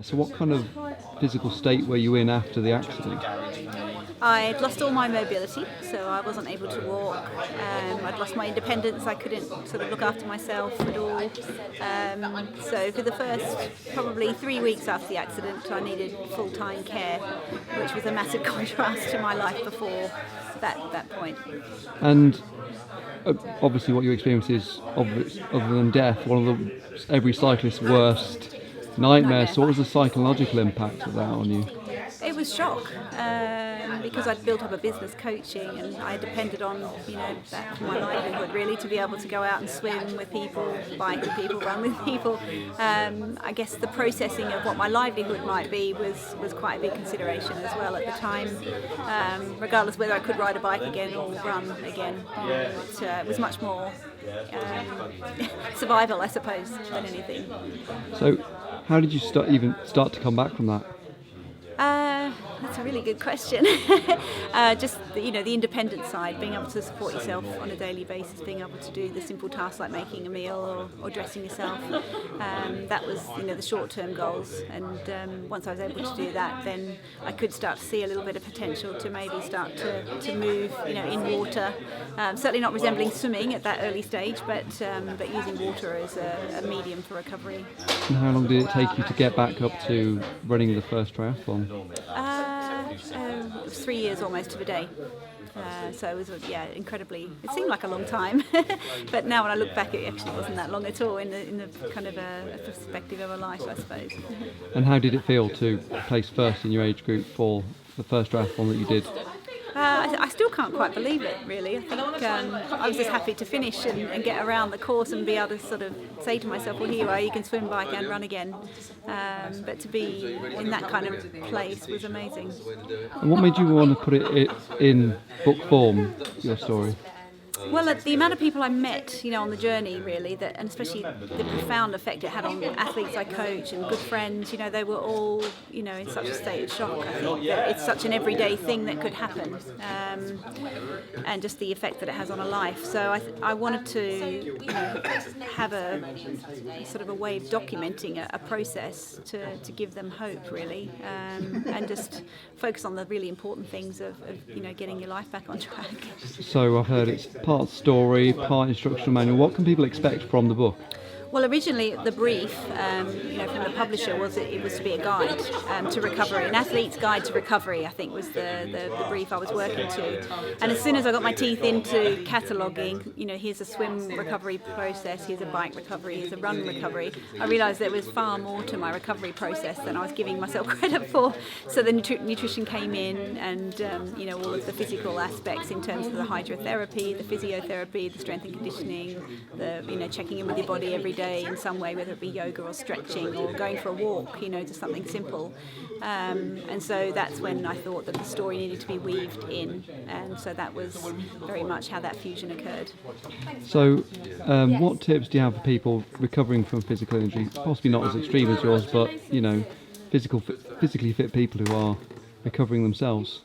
So what kind of physical state were you in after the accident? I'd lost all my mobility, so I wasn't able to walk. I'd lost my independence. I couldn't sort of look after myself at all. So for the first probably 3 weeks after the accident, I needed full-time care, which was a massive contrast to my life before that point. And obviously what you experienced is, other than death, one of every cyclist's worst nightmares. So what was the psychological impact of that on you? It was shock because I'd built up a business coaching and I depended on that for my livelihood really, to be able to go out and swim with people, bike with people, run with people. I guess the processing of what my livelihood might be was quite a big consideration as well at the time, regardless whether I could ride a bike again or run again. It was much more survival, I suppose, than anything. So how did you start to come back from that? That's a really good question. Just the independent side, being able to support yourself on a daily basis, being able to do the simple tasks like making a meal or dressing yourself. That was the short-term goals, and once I was able to do that, then I could start to see a little bit of potential to maybe start to move in water. Certainly not resembling swimming at that early stage, but using water as a medium for recovery. And how long did it take you to get back up to running the first triathlon? It was 3 years almost to the day. So it was, incredibly. It seemed like a long time, but now when I look back, it actually wasn't that long at all in the kind of a perspective of a life, I suppose. And how did it feel to place first in your age group for the first triathlon that you did? I still can't quite believe it, really. I think I was just happy to finish and get around the course and be able to sort of say to myself, well, here you are, you can swim, bike and run again. But to be in that kind of place was amazing. And what made you want to put it in book form, your story? Well, the amount of people I met, on the journey, really, and especially the profound effect it had on athletes I coach and good friends, they were all, in such a state of shock. I think that it's such an everyday thing that could happen, and just the effect that it has on a life. So I wanted to, have a sort of a way of documenting a process to give them hope, really, and just focus on the really important things of getting your life back on track. So I've heard it's part story, part instructional manual. What can people expect from the book? Well, originally the brief, from the publisher was it was to be a guide to recovery, an athlete's guide to recovery, I think was the brief I was working to. And as soon as I got my teeth into cataloguing, here's a swim recovery process, here's a bike recovery, here's a run recovery, I realised there was far more to my recovery process than I was giving myself credit for. So the nutrition came in, and all of the physical aspects in terms of the hydrotherapy, the physiotherapy, the strength and conditioning, the checking in with your body every day in some way, whether it be yoga or stretching or going for a walk, just something simple. And so that's when I thought that the story needed to be weaved in, and so that was very much how that fusion occurred. So what tips do you have for people recovering from physical injury, possibly not as extreme as yours, but physically fit people who are recovering themselves?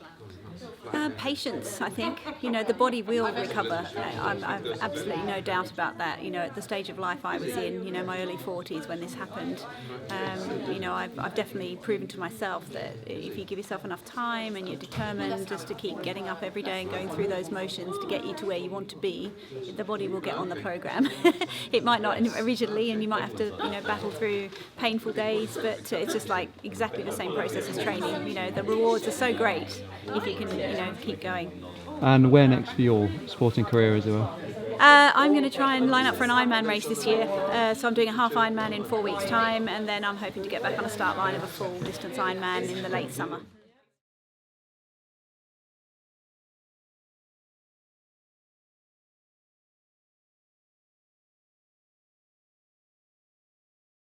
Patience, I think. The body will recover. I've absolutely no doubt about that. At the stage of life I was in, my early 40s when this happened, I've definitely proven to myself that if you give yourself enough time and you're determined just to keep getting up every day and going through those motions to get you to where you want to be, the body will get on the program. It might not originally, and you might have to, battle through painful days, but it's just like exactly the same process as training. The rewards are so great if you can, keep going. And where next for your sporting career as well? I'm going to try and line up for an Ironman race this year. So I'm doing a half Ironman in 4 weeks' time, and then I'm hoping to get back on a start line of a full distance Ironman in the late summer.